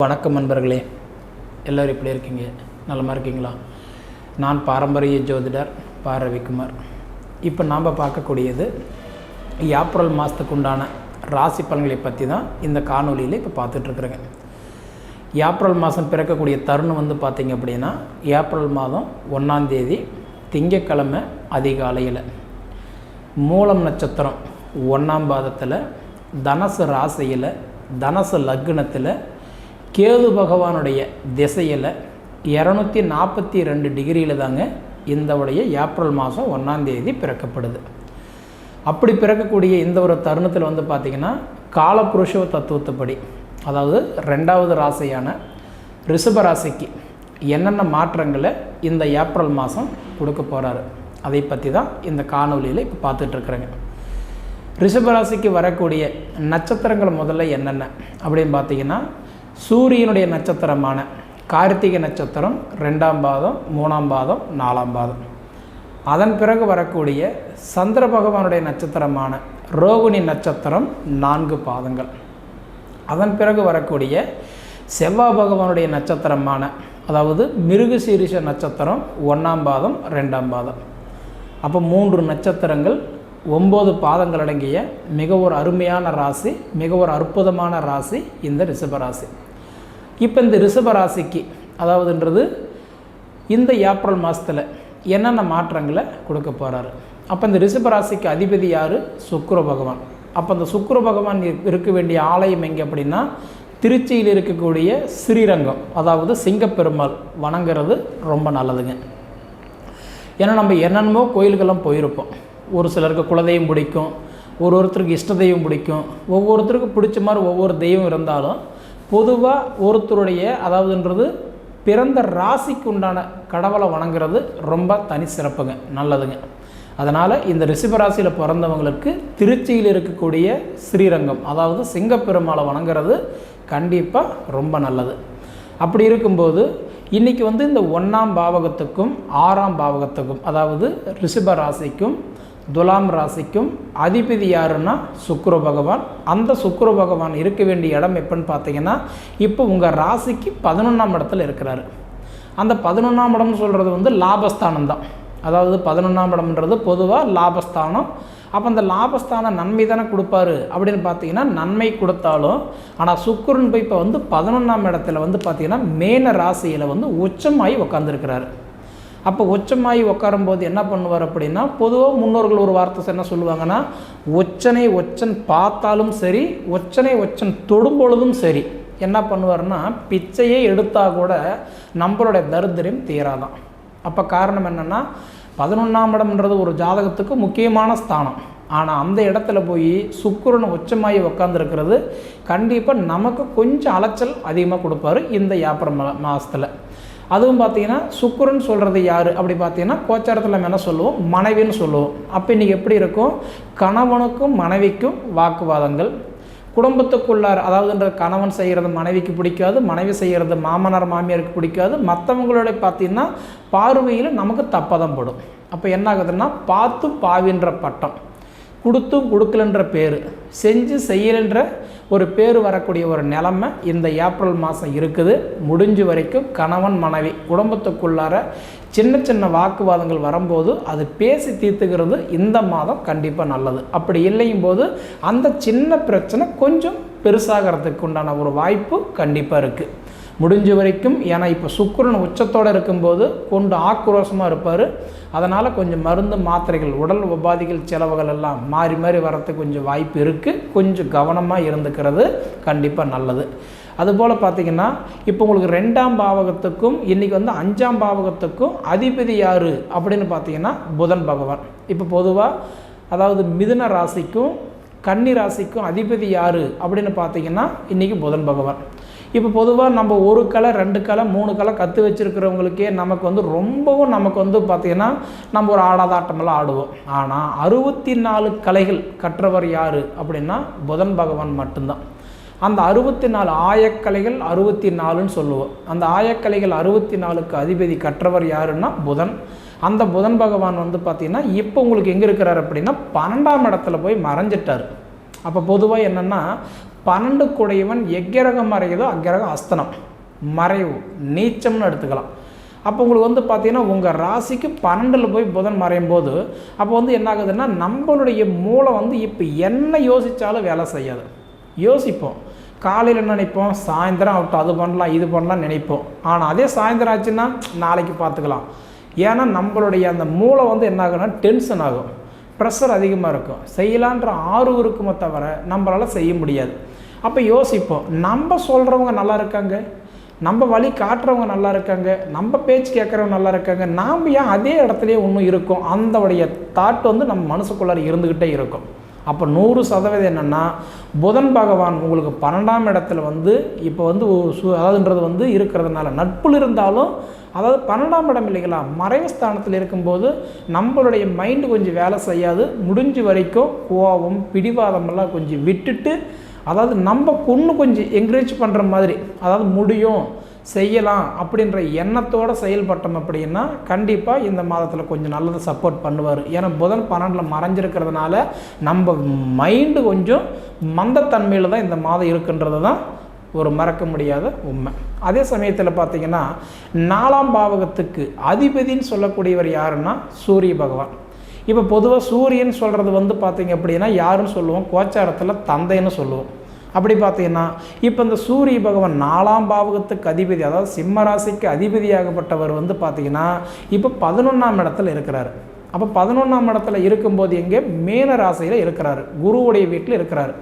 வணக்கம் நண்பர்களே, எல்லோரும் எப்படி இருக்கீங்க? நலமாக இருக்கீங்களா? நான் பாரம்பரிய ஜோதிடர் பா. ரவிக்குமார். இப்போ நாம் பார்க்கக்கூடியது ஏப்ரல் மாதத்துக்கு உண்டான ராசி பலன்களை பற்றி தான் இந்த காணொலியில் இப்போ பார்த்துட்ருக்குறேங்க. ஏப்ரல் மாதம் பிறக்கக்கூடிய தருணம் பார்த்திங்க அப்படின்னா ஏப்ரல் மாதம் 1ஆம் தேதி திங்கட்கிழமை அதிகாலையில் மூலம் நட்சத்திரம் 1ஆம் பாதத்தில் தனுசு ராசியில் தனுசு லக்னத்தில் கேது பகவானுடைய திசையில் 242 டிகிரியில் தாங்க இந்த உடைய ஏப்ரல் மாதம் 1ஆம் தேதி பிறக்கப்படுது. அப்படி பிறக்கக்கூடிய இந்த ஒரு தருணத்தில் பார்த்திங்கன்னா காலபுருஷ தத்துவத்தைப்படி, அதாவது 2வது ராசியான ரிஷப ராசிக்கு என்னென்ன மாற்றங்களை இந்த ஏப்ரல் மாதம் கொடுக்க போகிறாரு அதை பற்றி தான் இந்த காணொலியில் இப்போ பார்த்துட்ருக்குறேங்க. ரிஷபராசிக்கு வரக்கூடிய நட்சத்திரங்கள் முதல்ல என்னென்ன அப்படின்னு பார்த்திங்கன்னா, சூரியனுடைய நட்சத்திரமான கார்த்திகை நட்சத்திரம் 2ஆம் பாதம், 3ஆம் பாதம், 4ஆம் பாதம். அதன் பிறகு வரக்கூடிய சந்திர பகவானுடைய நட்சத்திரமான ரோகிணி நட்சத்திரம் 4 பாதங்கள். அதன் பிறகு வரக்கூடிய செவ்வாய் பகவானுடைய நட்சத்திரமான, அதாவது மிருகசீரிஷ நட்சத்திரம் 1ஆம் பாதம், 2ஆம் பாதம். அப்போ 3 நட்சத்திரங்கள் 9 பாதங்கள் அடங்கிய மிக ஒரு அருமையான ராசி, மிக ஒரு அற்புதமான ராசி இந்த ரிஷபராசி. இப்போ இந்த ரிஷபராசிக்கு அதாவதுன்றது இந்த ஏப்ரல் மாதத்தில் என்னென்ன மாற்றங்களை கொடுக்க போகிறாரு. அப்போ இந்த ரிஷபராசிக்கு அதிபதி யார்? சுக்கிர பகவான். அப்போ அந்த சுக்கிர பகவான் இருக்க வேண்டிய ஆலயம் எங்கே அப்படின்னா திருச்சியில் இருக்கக்கூடிய ஸ்ரீரங்கம், அதாவது சிங்கப்பெருமாள் வணங்குறது ரொம்ப நல்லதுங்க. ஏன்னா நம்ம என்னென்னமோ கோயில்கள்லாம் போயிருப்போம். ஒரு சிலருக்கு குலதெய்வம் பிடிக்கும், ஒருத்தருக்கு இஷ்ட தெய்வம் பிடிக்கும், ஒவ்வொருத்தருக்கு பிடிச்ச மாதிரி ஒவ்வொரு தெய்வம் இருந்தாலும் பொதுவாக ஒருத்தருடைய அதாவதுன்றது பிறந்த ராசிக்கு உண்டான கடவுளை வணங்குறது ரொம்ப தனி சிறப்புங்க, நல்லதுங்க. அதனால் இந்த ரிஷபராசியில் பிறந்தவங்களுக்கு திருச்சியில் இருக்கக்கூடிய ஸ்ரீரங்கம், அதாவது சிங்கப்பெருமாளை வணங்குறது கண்டிப்பாக ரொம்ப நல்லது. அப்படி இருக்கும்போது இன்றைக்கி இந்த 1ஆம் பாவகத்துக்கும் 6ஆம் பாவகத்துக்கும், அதாவது ரிஷப ராசிக்கும் துலாம் ராசிக்கும் அதிபதி யாருன்னா சுக்கிர பகவான். அந்த சுக்கிர பகவான் இருக்க வேண்டிய இடம் எப்போன்னு பார்த்தீங்கன்னா, இப்போ உங்கள் ராசிக்கு 11ஆம் இடத்துல இருக்கிறாரு. அந்த 11ஆம் இடம்னு சொல்கிறது லாபஸ்தானம் தான். அதாவது 11ஆம் இடம்ன்றது பொதுவாக லாபஸ்தானம். அப்போ அந்த லாபஸ்தானம் நன்மை தானே கொடுப்பாரு அப்படின்னு பார்த்தீங்கன்னா, நன்மை கொடுத்தாலும் ஆனால் சுக்கிரன் போய் இப்போ 11ஆம் இடத்துல பார்த்தீங்கன்னா மேன ராசியில் உச்சமாகி உட்காந்துருக்கிறாரு. அப்போ உச்சமாகி உட்காரும்போது என்ன பண்ணுவார் அப்படின்னா, பொதுவாக முன்னோர்கள் ஒரு வார்த்தை என்ன சொல்லுவாங்கன்னா, ஒச்சனை ஒச்சன் பார்த்தாலும் சரி, ஒச்சனை ஒச்சன் தொடும்பொழுதும் சரி என்ன பண்ணுவார்னா பிச்சையே எடுத்தால் கூட நம்மளுடைய தரித்திரம் தீராதான். அப்போ காரணம் என்னென்னா, 11ஆம் இடம்ன்றது ஒரு ஜாதகத்துக்கு முக்கியமான ஸ்தானம். ஆனால் அந்த இடத்துல போய் சுக்கிரன் உச்சமாகி உட்காந்துருக்கிறது கண்டிப்பாக நமக்கு கொஞ்சம் அலைச்சல் அதிகமாக கொடுப்பாரு இந்த ஏப்ரல் மாதத்தில். அதுவும் பார்த்திங்கன்னா சுக்கிரன் சொல்கிறது யார் அப்படி பார்த்தீங்கன்னா கோச்சாரத்தில் நம்ம என்ன சொல்லுவோம், மனைவின்னு சொல்லுவோம். அப்போ இன்றைக்கி எப்படி இருக்கும், கணவனுக்கும் மனைவிக்கும் வாக்குவாதங்கள், குடும்பத்துக்குள்ளார், அதாவதுன்ற கணவன் செய்கிறது மனைவிக்கு பிடிக்காது, மனைவி செய்கிறது மாமனார் மாமியாருக்கு பிடிக்காது, மற்றவங்களோட பார்த்திங்கன்னா பார்வையில் நமக்கு தப்பதான் படும். அப்போ என்ன ஆகுதுன்னா, பார்த்து பாவின்ற பட்டம், கொடுத்தும் கொடுக்கலன்ற பேர், செஞ்சு செய்யலைன்ற ஒரு பேர் வரக்கூடிய ஒரு நிலைமை இந்த ஏப்ரல் மாதம் இருக்குது. முடிஞ்ச வரைக்கும் கணவன் மனைவி குடும்பத்துக்குள்ளார சின்ன சின்ன வாக்குவாதங்கள் வரும்போது அது பேசி தீர்த்துக்கிறது இந்த மாதம் கண்டிப்பாக நல்லது. அப்படி இல்லையும் போது அந்த சின்ன பிரச்சனை கொஞ்சம் பெருசாகிறதுக்கு உண்டான ஒரு வாய்ப்பு கண்டிப்பாக இருக்குது முடிஞ்ச வரைக்கும். ஏன்னா இப்போ சுக்கிரன் உச்சத்தோடு இருக்கும்போது கொண்டு ஆக்ரோஷமாக இருப்பார். அதனால் கொஞ்சம் மருந்து மாத்திரைகள், உடல் உபாதிகள், செலவுகள் எல்லாம் மாறி மாறி வரத்துக்கு கொஞ்சம் வாய்ப்பு இருக்குது. கொஞ்சம் கவனமாக இருந்துக்கிறது கண்டிப்பாக நல்லது. அதுபோல் பார்த்திங்கன்னா இப்போ உங்களுக்கு 2ஆம் பாவகத்துக்கும் இன்றைக்கி 5ஆம் பாவகத்துக்கும் அதிபதி யார் அப்படின்னு பார்த்திங்கன்னா புதன் பகவான். இப்போ பொதுவாக அதாவது மிதுன ராசிக்கும் கன்னி ராசிக்கும் அதிபதி யார் அப்படின்னு பார்த்திங்கன்னா இன்றைக்கி புதன் பகவான். இப்போ பொதுவாக நம்ம 1 கலை 2 கலை 3 கலை கற்று வச்சுருக்கிறவங்களுக்கே நமக்கு ரொம்பவும் நமக்கு பார்த்திங்கன்னா நம்ம ஒரு ஆடாதாட்டமெல்லாம் ஆடுவோம். ஆனால் 64 கலைகள் கற்றவர் யார் அப்படின்னா புதன் பகவான் மட்டும்தான். அந்த 64 ஆயக்கலைகள் 64ன்னு சொல்லுவோம். அந்த ஆயக்கலைகள் 64க்கு அதிபதி கற்றவர் யாருன்னா புதன். அந்த புதன் பகவான் பார்த்திங்கன்னா இப்போ உங்களுக்கு எங்கே இருக்கிறார் அப்படின்னா 12ஆம் இடத்துல போய் மறைஞ்சிட்டார். அப்போ பொதுவாக என்னென்னா 12 குடையவன் எக்கிரகம் மறையுதோ அக்கிரகம் அஸ்தனம், மறைவு, நீச்சம்னு எடுத்துக்கலாம். அப்போ உங்களுக்கு வந்து பார்த்திங்கன்னா உங்கள் ராசிக்கு 12ல் போய் புதன் மறையும் போது அப்போ வந்து என்ன ஆகுதுன்னா நம்மளுடைய மூளை வந்து இப்போ என்ன யோசித்தாலும் வேலை செய்யாது. யோசிப்போம், காலையில் என்ன நினைப்போம், சாயந்தரம் ஆகட்டும் அது பண்ணலாம் இது பண்ணலாம் நினைப்போம். ஆனால் அதே சாயந்தரம் ஆச்சுன்னா நாளைக்கு பார்த்துக்கலாம். ஏன்னா நம்மளுடைய அந்த மூளை வந்து என்ன ஆகுன்னா டென்ஷன் ஆகும், ப்ரெஷர் அதிகமாக இருக்கும், செய்யலான்ற ஆர்வம் இருக்குமே தவிர நம்மளால் செய்ய முடியாது. அப்போ யோசிப்போம், நம்ம சொல்கிறவங்க நல்லா இருக்காங்க, நம்ம வழி காட்டுறவங்க நல்லா இருக்காங்க, நம்ம பேச்சு கேட்குறவங்க நல்லா இருக்காங்க, நாம் ஏன் அதே இடத்துலையே இன்னும் இருக்கோம், அந்தவுடைய தாட் வந்து நம்ம மனசுக்குள்ளார இருந்துக்கிட்டே இருக்கும். அப்போ 100% என்னென்னா புதன் பகவான் உங்களுக்கு 12ஆம் இடத்துல வந்து இப்போ வந்து அதாவதுன்றது வந்து இருக்கிறதுனால நட்புல இருந்தாலும், அதாவது 12ஆம் இடம் இல்லைங்களா, மறைவு ஸ்தானத்தில் இருக்கும்போது நம்மளுடைய மைண்டு கொஞ்சம் வேலை செய்யாது. முடிஞ்ச வரைக்கும் கோபம் பிடிவாதமெல்லாம் கொஞ்சம் விட்டுட்டு, அதாவது நம்ம கொஞ்சம் என்கரேஜ் பண்ணுற மாதிரி, அதாவது முடியும் செய்யலாம் அப்படின்ற எண்ணத்தோடு செயல்பட்டோம் அப்படின்னா கண்டிப்பாக இந்த மாதத்தில் கொஞ்சம் நல்லதை சப்போர்ட் பண்ணுவார். ஏன்னா புதன் 12ல் மறைஞ்சிருக்கிறதுனால நம்ம மைண்டு கொஞ்சம் மந்தத்தன்மையில் தான் இந்த மாதம் இருக்குன்றது தான் ஒரு மறக்க முடியாத உண்மை. அதே சமயத்தில் பார்த்திங்கன்னா 4ஆம் பாவகத்துக்கு அதிபதின்னு சொல்லக்கூடியவர் யாருன்னா சூரிய பகவான். இப்போ பொதுவாக சூரியன் சொல்கிறது வந்து பார்த்திங்க அப்படின்னா யாருன்னு சொல்லுவோம், கோச்சாரத்தில் தந்தைன்னு சொல்லுவோம். அப்படி பார்த்தீங்கன்னா இப்போ இந்த சூரிய பகவான் 4ஆம் பாவகத்துக்கு அதிபதி, அதாவது சிம்ம ராசிக்கு அதிபதியாகப்பட்டவர் வந்து பார்த்திங்கன்னா இப்போ 11ஆம் இடத்துல இருக்கிறார். அப்போ 11ஆம் இடத்துல இருக்கும்போது எங்கே மீன ராசியில் இருக்கிறாரு, குருவுடைய வீட்டில் இருக்கிறாரு.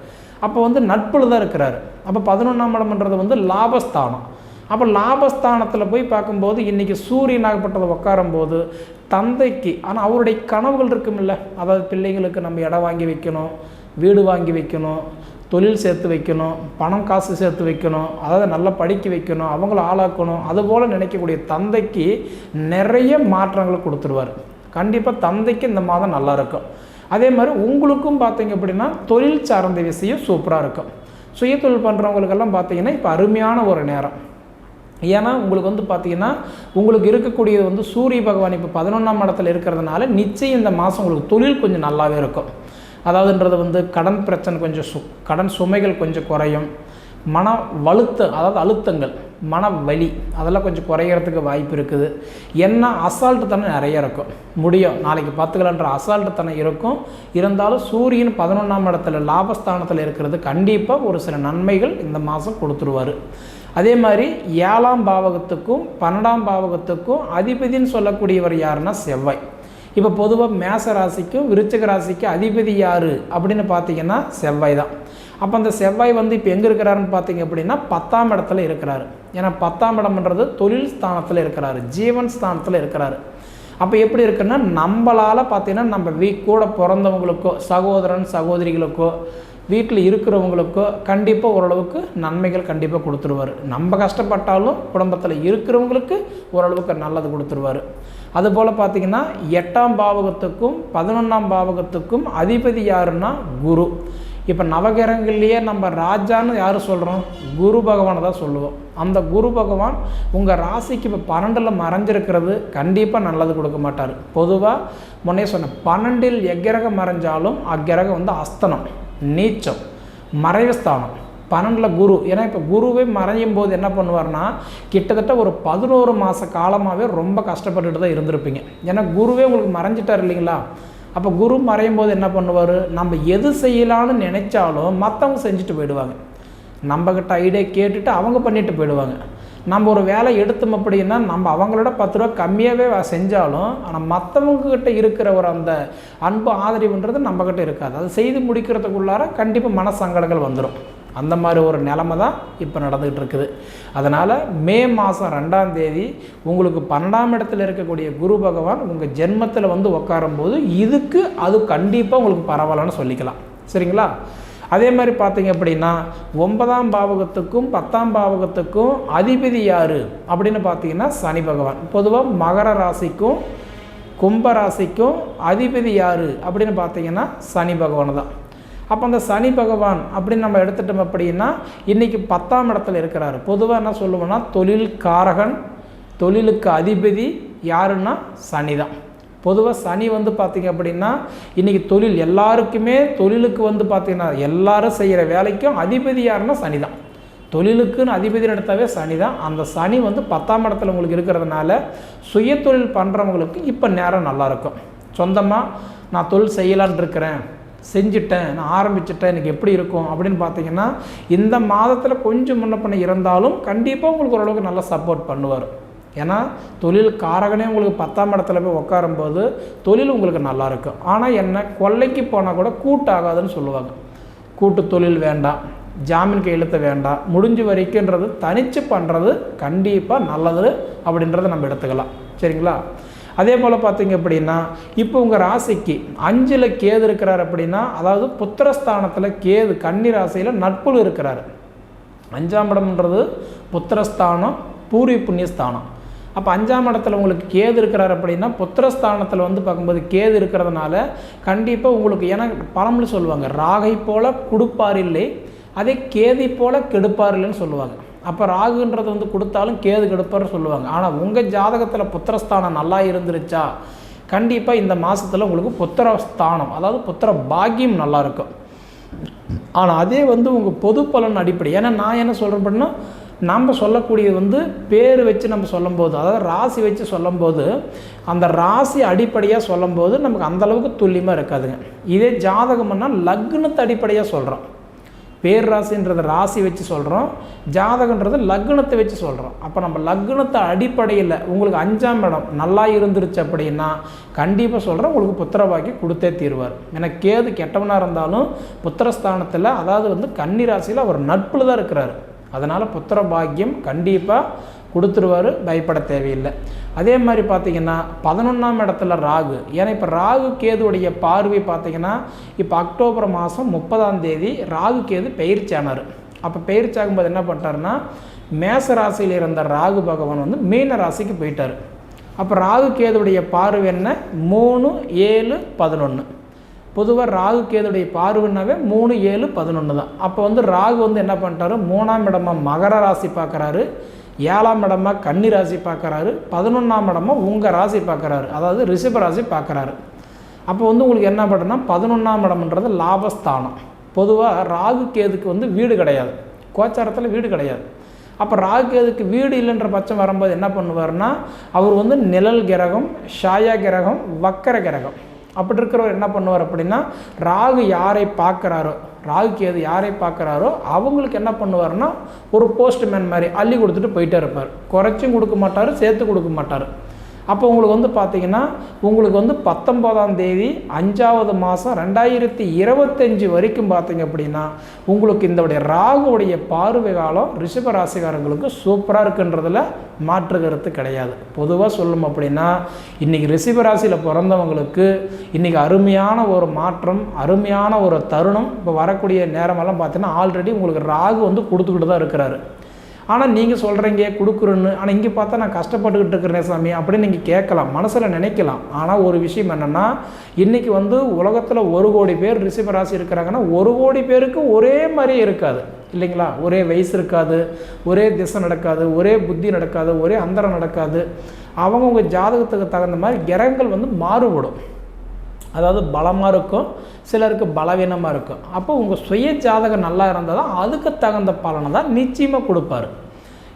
அப்போ வந்து நட்பில் தான் இருக்கிறாரு. அப்போ 11ஆம் இடம்ன்றது வந்து லாபஸ்தானம். அப்போ லாபஸ்தானத்தில் போய் பார்க்கும்போது இன்றைக்கி சூரியனாகப்பட்டதை உட்காரும்போது தந்தைக்கு, ஆனால் அவருடைய கனவுகள் இருக்குமில்ல, அதாவது பிள்ளைங்களுக்கு நம்ம இடம் வாங்கி வைக்கணும், வீடு வாங்கி வைக்கணும், தொழில் சேர்த்து வைக்கணும், பணம் காசு சேர்த்து வைக்கணும், அதாவது நல்லா படிக்க வைக்கணும், அவங்கள ஆளாக்கணும், அதுபோல் நினைக்கக்கூடிய தந்தைக்கு நிறைய மாற்றங்களை கொடுத்துருவார். கண்டிப்பாக தந்தைக்கு இந்த மாதம் நல்லாயிருக்கும். அதே மாதிரி உங்களுக்கும் பார்த்தீங்க அப்படின்னா தொழில் சார்ந்த விஷயம் சூப்பராக இருக்கும். சுய தொழில் பண்ணுறவங்களுக்கெல்லாம் பார்த்தீங்கன்னா இப்போ அருமையான ஒரு நேரம். ஏன்னா உங்களுக்கு வந்து பார்த்திங்கன்னா உங்களுக்கு இருக்கக்கூடியது வந்து சூரிய பகவான் இப்போ 11ஆம் இடத்துல இருக்கிறதுனால நிச்சயம் இந்த மாதம் உங்களுக்கு தொழில் கொஞ்சம் நல்லாவே இருக்கும். அதாவதுன்றது வந்து கடன் பிரச்சனை கொஞ்சம் கடன் சுமைகள் கொஞ்சம் குறையும், மன அதாவது அழுத்தங்கள், மன வலி அதெல்லாம் கொஞ்சம் குறையிறதுக்கு வாய்ப்பு இருக்குது. என்ன அசால்ட்டு தனம் நிறைய இருக்கும், முடியும் நாளைக்கு பார்த்துக்கலான்ற அசால்ட்டு தனம் இருக்கும். இருந்தாலும் சூரியன் 11ஆம் இடத்துல லாபஸ்தானத்தில் இருக்கிறது கண்டிப்பாக ஒரு சில நன்மைகள் இந்த மாதம் கொடுத்துருவார். அதே மாதிரி 7ஆம் பாவகத்துக்கும் 12ஆம் பாவகத்துக்கும் அதிபதின்னு சொல்லக்கூடியவர் யாருன்னா செவ்வாய். இப்போ பொதுவாக மேச ராசிக்கும் விருச்சிக ராசிக்கும் அதிபதி யார் அப்படின்னு பார்த்தீங்கன்னா செவ்வாய் தான். அப்போ அந்த செவ்வாய் வந்து இப்போ எங்கே இருக்கிறாருன்னு பார்த்தீங்க அப்படின்னா 10ஆம் இடத்துல இருக்கிறாரு. ஏன்னா 10ஆம் இடம்ன்றது தொழில் ஸ்தானத்தில் இருக்கிறாரு, ஜீவன் ஸ்தானத்தில் இருக்கிறாரு. அப்போ எப்படி இருக்குன்னா நம்மளால் பார்த்தீங்கன்னா நம்ம கூட பிறந்தவங்களுக்கோ சகோதரன் சகோதரிகளுக்கோ வீட்டில் இருக்கிறவங்களுக்கோ கண்டிப்பாக ஓரளவுக்கு நன்மைகள் கண்டிப்பாக கொடுத்துருவார். நம்ம கஷ்டப்பட்டாலும் குடும்பத்தில் இருக்கிறவங்களுக்கு ஓரளவுக்கு நல்லது கொடுத்துருவார். அதுபோல் பார்த்திங்கன்னா 8ஆம் பாவகத்துக்கும் 11ஆம் பாவகத்துக்கும் அதிபதி யாருன்னா குரு. இப்போ நவகிரகங்கள்லேயே நம்ம ராஜான்னு யார் சொல்கிறோம், குரு பகவானை தான் சொல்லுவோம். அந்த குரு பகவான் உங்கள் ராசிக்கு இப்போ 12ல் மறைஞ்சிருக்கிறது கண்டிப்பாக நல்லது கொடுக்க மாட்டார். பொதுவாக முன்னே சொன்ன 12ல் எக்கிரகம் மறைஞ்சாலும் அக்கிரகம் வந்து அஸ்தனம், நீச்சம், மறைவு ஸ்தானம். 12ல் குரு, ஏன்னா இப்போ குருவே மறையும் போது என்ன பண்ணுவார்னா கிட்டத்தட்ட ஒரு 11 மாத காலமாகவே ரொம்ப கஷ்டப்பட்டுட்டு தான் இருந்திருப்பீங்க. ஏன்னா குருவே உங்களுக்கு மறைஞ்சிட்டார் இல்லைங்களா. அப்போ குரு மறையும் போது என்ன பண்ணுவார், நம்ம எது செய்யலான்னு நினச்சாலும் மற்றவங்க செஞ்சுட்டு போயிடுவாங்க. நம்மக்கிட்ட ஐடியா கேட்டுட்டு அவங்க பண்ணிட்டு போயிடுவாங்க. நம்ம ஒரு வேலை எடுத்தோம் அப்படின்னா நம்ம அவங்களோட 10 ரூபா கம்மியாகவே செஞ்சாலும் ஆனால் மற்றவங்கக்கிட்ட இருக்கிற ஒரு அந்த அன்பு ஆதரவுன்றது நம்மக்கிட்ட இருக்காது. அது செய்து முடிக்கிறதுக்குள்ளார கண்டிப்பாக மனசங்கடங்கள் வந்துடும். அந்த மாதிரி ஒரு நிலைமை தான் இப்போ நடந்துகிட்டு இருக்குது. அதனால் மே மாதம் 2ஆம் தேதி உங்களுக்கு 12ஆம் இடத்துல இருக்கக்கூடிய குரு பகவான் உங்கள் ஜென்மத்தில் வந்து உட்காரும்போது இதுக்கு அது கண்டிப்பாக உங்களுக்கு பரவாயில்லன்னு சொல்லிக்கலாம். சரிங்களா. அதே மாதிரி பார்த்தீங்க அப்படின்னா 9ஆம் பாவகத்துக்கும் 10ஆம் பாவகத்துக்கும் அதிபதி யார் அப்படின்னு பார்த்தீங்கன்னா சனி பகவான். பொதுவாக மகர ராசிக்கும் கும்ப ராசிக்கும் அதிபதி யார் அப்படின்னு பார்த்தீங்கன்னா சனி பகவான் தான். அப்போ அந்த சனி பகவான் அப்படின்னு நம்ம எடுத்துட்டோம் அப்படின்னா இன்றைக்கி 10ஆம் இடத்துல இருக்கிறாரு. பொதுவாக என்ன சொல்லுவோன்னா தொழில் காரகன், தொழிலுக்கு அதிபதி யாருன்னா சனி தான். பொதுவாக சனி வந்து பார்த்திங்க அப்படின்னா இன்றைக்கி தொழில் எல்லாருக்குமே தொழிலுக்கு வந்து பார்த்திங்கன்னா எல்லாரும் செய்கிற வேலைக்கும் அதிபதி யாருன்னா சனி தான். தொழிலுக்குன்னு அதிபதி எடுத்தாவே சனி தான். அந்த சனி வந்து 10ஆம் இடத்துல உங்களுக்கு இருக்கிறதுனால சுய தொழில் பண்ணுறவங்களுக்கு இப்போ நேரம் நல்லாயிருக்கும். சொந்தமாக நான் தொழில் செய்யலான் இருக்கிறேன், செஞ்சுட்டேன், நான் ஆரம்பிச்சிட்டேன், எனக்கு எப்படி இருக்கும் அப்படின்னு பார்த்தீங்கன்னா இந்த மாதத்தில் கொஞ்சம் முன்ன பண்ண இருந்தாலும் கண்டிப்பாக உங்களுக்கு ஓரளவுக்கு நல்லா சப்போர்ட் பண்ணுவார். ஏன்னா தொழில் காரகனே உங்களுக்கு 10ஆம் இடத்துல போய் உட்காரும்போது தொழில் உங்களுக்கு நல்லாயிருக்கும். ஆனால் என்ன, கொள்ளைக்கு போனால் கூட கூட்டாகாதுன்னு சொல்லுவாங்க. கூட்டு தொழில் வேண்டாம், ஜாமீன் கையெழுத்து வேண்டாம், முடிஞ்ச வரைக்கும்ன்றது தனித்து பண்ணுறது கண்டிப்பாக நல்லது அப்படின்றத நம்ம எடுத்துக்கலாம். சரிங்களா? அதே போல் பார்த்திங்க அப்படின்னா இப்போ உங்கள் ராசிக்கு 5ல் கேது இருக்கிறார் அப்படின்னா, அதாவது புத்திரஸ்தானத்தில் கேது கன்னி ராசியில் நட்புல இருக்கிறார். 5ஆம் இடம்ன்றது புத்திரஸ்தானம், பூர்வ புண்ணியஸ்தானம். அப்போ 5ஆம் இடத்துல உங்களுக்கு கேது இருக்கிறார் அப்படின்னா புத்திரஸ்தானத்தில் வந்து பார்க்கும்போது கேது இருக்கிறதுனால கண்டிப்பாக உங்களுக்கு, ஏன்னா பழமொழி சொல்லுவாங்க, ராகை போல் கொடுப்பார் இல்லை, அதே கேதி போல் கெடுப்பார் இல்லைன்னு சொல்லுவாங்க. அப்போ ராகுன்றது வந்து கொடுத்தாலும் கேது கெடுப்பார்னு சொல்லுவாங்க. ஆனால் உங்கள் ஜாதகத்தில் புத்திரஸ்தானம் நல்லா இருந்துருச்சா கண்டிப்பாக இந்த மாதத்தில் உங்களுக்கு புத்திரஸ்தானம், அதாவது புத்திர பாக்கியம் நல்லாயிருக்கும். ஆனால் அதே வந்து உங்கள் பொது பலன் அடிப்படை, ஏன்னா நான் என்ன சொல்கிறேன் அப்படின்னா நம்ம சொல்லக்கூடியது வந்து பேர் வச்சு நம்ம சொல்லும்போது, அதாவது ராசி வச்சு சொல்லும்போது அந்த ராசி அடிப்படையாக சொல்லும்போது நமக்கு அந்தளவுக்கு துல்லியமாக இருக்காதுங்க. இதே ஜாதகம்னா லக்னத்தை அடிப்படையாக சொல்கிறோம். பேர் ராசின்றது ராசி வச்சு சொல்கிறோம், ஜாதகன்றது லக்னத்தை வச்சு சொல்கிறோம். அப்போ நம்ம லக்னத்தை அடிப்படையில் உங்களுக்கு 5ஆம் இடம் நல்லா இருந்துருச்சு அப்படின்னா கண்டிப்பாக சொல்கிறேன் உங்களுக்கு புத்திரபாக்கி கொடுத்தே தீர்வார். ஏன்னா கேது கெட்டவனாக இருந்தாலும் புத்திரஸ்தானத்தில், அதாவது வந்து கன்னி ராசியில் அவர் நட்பில் தான் இருக்கிறார். அதனால் புத்திர பாக்கியம் கண்டிப்பாக கொடுத்துருவார், பயப்பட தேவையில்லை. அதே மாதிரி பார்த்திங்கன்னா 11ஆம் இடத்துல ராகு, ஏன்னா இப்போ ராகு கேதுடைய பார்வை பார்த்திங்கன்னா இப்போ அக்டோபர் மாதம் 30ஆம் தேதி ராகு கேது பெயர்ச்சியானார். அப்போ பெயர்ச்சியாகும்போது என்ன பண்ணிட்டாருன்னா மேச ராசியில் இருந்த ராகு பகவான் வந்து மீன ராசிக்கு போயிட்டார். அப்போ ராகு கேதுடைய பார்வை என்ன, 3, 7, 11. பொதுவாக ராகு கேதுடைய பார்வைனாவே 3, 7, 11 தான். அப்போ வந்து ராகு வந்து என்ன பண்ணிட்டாரு, 3ஆம் இடமாக மகர ராசி பார்க்குறாரு, 7ஆம் இடமாக கன்னி ராசி பார்க்குறாரு, 11ஆம் இடமாக உங்கள் ராசி பார்க்குறாரு, அதாவது ரிஷப ராசி பார்க்குறாரு. அப்போ வந்து உங்களுக்கு என்ன பண்ணுறதுனா 11ஆம் இடம்ன்றது லாபஸ்தானம். பொதுவாக ராகு கேதுக்கு வந்து வீடு கிடையாது, கோச்சாரத்தில் வீடு கிடையாது. அப்போ ராகு கேதுக்கு வீடு இல்லைன்ற பட்சம் வரும்போது என்ன பண்ணுவார்னா அவர் வந்து நிழல் கிரகம், ஷாயா கிரகம், வக்கர கிரகம். அப்படி இருக்கிறவர் என்ன பண்ணுவார் அப்படின்னா ராகு யாரை பார்க்குறாரோ, ராகு கேது யாரை பார்க்குறாரோ அவங்களுக்கு என்ன பண்ணுவார்னா ஒரு போஸ்ட்மேன் மாதிரி அள்ளி கொடுத்துட்டு போயிட்டே இருப்பார். குறைச்சும் கொடுக்க மாட்டார், சேர்த்து கொடுக்க மாட்டார். அப்போ உங்களுக்கு வந்து பார்த்திங்கன்னா உங்களுக்கு வந்து 19ஆம் தேதி 5ஆவது மாதம் 2025 வரைக்கும் பார்த்திங்க அப்படின்னா உங்களுக்கு இந்த ராகுவுடைய பார்வை காலம் ரிஷப ராசிக்காரங்களுக்கு சூப்பராக இருக்குன்றதில் மாற்று கருத்து கிடையாது. பொதுவாக சொல்லணும் அப்படின்னா இன்றைக்கி ரிஷப ராசியில் பிறந்தவங்களுக்கு இன்றைக்கி அருமையான ஒரு மாற்றம், அருமையான ஒரு தருணம். இப்போ வரக்கூடிய நேரமெல்லாம் பார்த்தீங்கன்னா ஆல்ரெடி உங்களுக்கு ராகு வந்து கொடுத்துக்கிட்டு தான் இருக்கிறாரு. ஆனால் நீங்கள் சொல்கிறீங்க கொடுக்குறேன்னு, ஆனால் இங்கே பார்த்தா நான் கஷ்டப்பட்டுக்கிட்டு இருக்கிறேன் சாமி அப்படின்னு நீங்கள் கேட்கலாம், மனசில் நினைக்கலாம். ஆனால் ஒரு விஷயம் என்னென்னா இன்றைக்கி வந்து உலகத்தில் 1 கோடி பேர் ரிஷப ராசி இருக்கிறாங்கன்னா 1 கோடி பேருக்கு ஒரே மாதிரியே இருக்காது இல்லைங்களா? ஒரே வயசு இருக்காது, ஒரே திசை நடக்காது, ஒரே புத்தி நடக்காது, ஒரே அந்தரம் நடக்காது. அவங்கவுங்க ஜாதகத்துக்கு தகுந்த மாதிரி கிரகங்கள் வந்து மாறுபடும். அதாவது பலமாக இருக்கும், சிலருக்கு பலவீனமாக இருக்கும். அப்போ உங்கள் சுய ஜாதகம் நல்லா இருந்தால் தான் அதுக்கு தகுந்த பலனை தான் நிச்சயமாக கொடுப்பார்.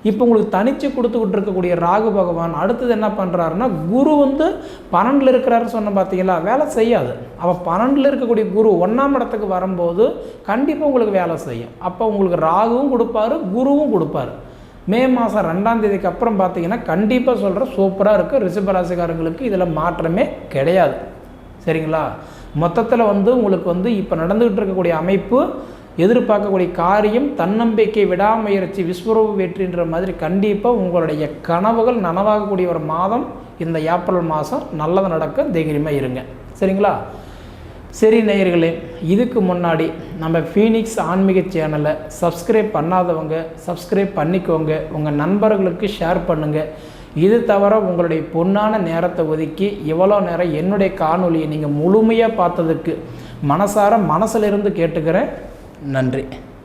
இப்போ உங்களுக்கு தனித்து கொடுத்துக்கிட்டு இருக்கக்கூடிய ராகு பகவான் அடுத்தது என்ன பண்ணுறாருன்னா குரு வந்து 12 இருக்கிறாருன்னு சொன்ன பார்த்தீங்களா, வேலை செய்யாது. அப்போ 12 இருக்கக்கூடிய குரு 1ஆம் இடத்துக்கு வரும்போது கண்டிப்பாக உங்களுக்கு வேலை செய்யும். அப்போ உங்களுக்கு ராகுவும் கொடுப்பாரு, குருவும் கொடுப்பாரு. மே மாதம் 2ஆம் தேதிக்கு அப்புறம் பார்த்தீங்கன்னா கண்டிப்பாக சொல்கிறேன் சூப்பராக இருக்குது ரிஷப ராசிக்காரங்களுக்கு, இதில் மாற்றமே கிடையாது. சரிங்களா? மொத்தத்தில் வந்து உங்களுக்கு வந்து இப்போ நடந்துகிட்டு இருக்கக்கூடிய அமைப்பு, எதிர்பார்க்கக்கூடிய காரியம், தன்னம்பிக்கை, விடாமுயற்சி, விஸ்வரூப வெற்றின்ற மாதிரி கண்டிப்பாக உங்களுடைய கனவுகள் நனவாகக்கூடிய ஒரு மாதம் இந்த ஏப்ரல் மாதம். நல்லது நடக்க தைரியமாக இருங்க. சரிங்களா? சரி நேயர்களே, இதுக்கு முன்னாடி நம்ம ஃபீனிக்ஸ் ஆன்மீக சேனலை சப்ஸ்கிரைப் பண்ணாதவங்க சப்ஸ்கிரைப் பண்ணிக்கோங்க, உங்கள் நண்பர்களுக்கு ஷேர் பண்ணுங்கள். இது தவிர உங்களுடைய பொன்னான நேரத்தை ஒதுக்கி இவ்வளோ நேரம் என்னுடைய காணொலியை நீங்கள் முழுமையாக பார்த்ததுக்கு மனசிலிருந்து கேட்டுக்கிறேன். நன்றி.